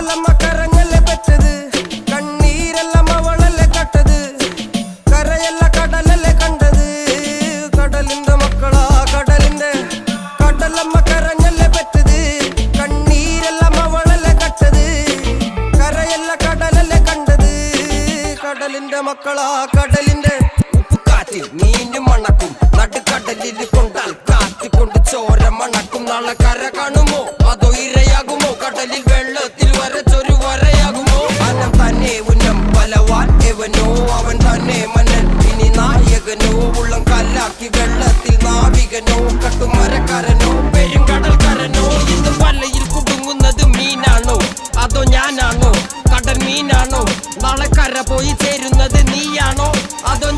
കടലമ്മ കരഞ്ഞല്ലേ പെറ്റത്, കണ്ണീരെല്ലാം അവളല്ലേ കട്ടത്, കരയല്ല കടലല്ലേ കണ്ടത്. കടലിന്റെ മക്കളാ കടലിന്റെ, കടലമ്മ കരഞ്ഞല്ലേ പെറ്റത്, കണ്ണീരെല്ലാം അവളല്ലേ കട്ടത്, കരയല്ല കടലല്ലേ കണ്ടത്. കടലിന്റെ മക്കളാ കടലിന്റെ. ഉപ്പുകാറ്റിൽ മീനും മണക്കും, നടുക്കടലിൽ കൊണ്ടാൽ കാറ്റിക്കൊണ്ട് ചോര മണക്കും. നാളെ കര കാണുമോ അതോ ഇരയാകുമോ, കടലിൽ വെള്ളത്തിൽ വരച്ചൊരു വരയാകുമോ. അനം തന്നെ ഉന്നം ബലവാൻ എവനോ, അവൻ തന്നെ മന്നൻ ഇനി നായകനോ. ഉള്ളം കല്ലാക്കി വെള്ളത്തിൽ നാവികനോ, കട്ടുമരക്കാരനോ പെരുങ്കടൽക്കാരനോ. ഇന്ന് വലയിൽ കുടുങ്ങുന്നത് മീനാണോ അതോ ഞാനാണോ, കടൽ മീനാണോ. നാളെ കര പോയി ചേരുന്നത് നീയാണോ അതോ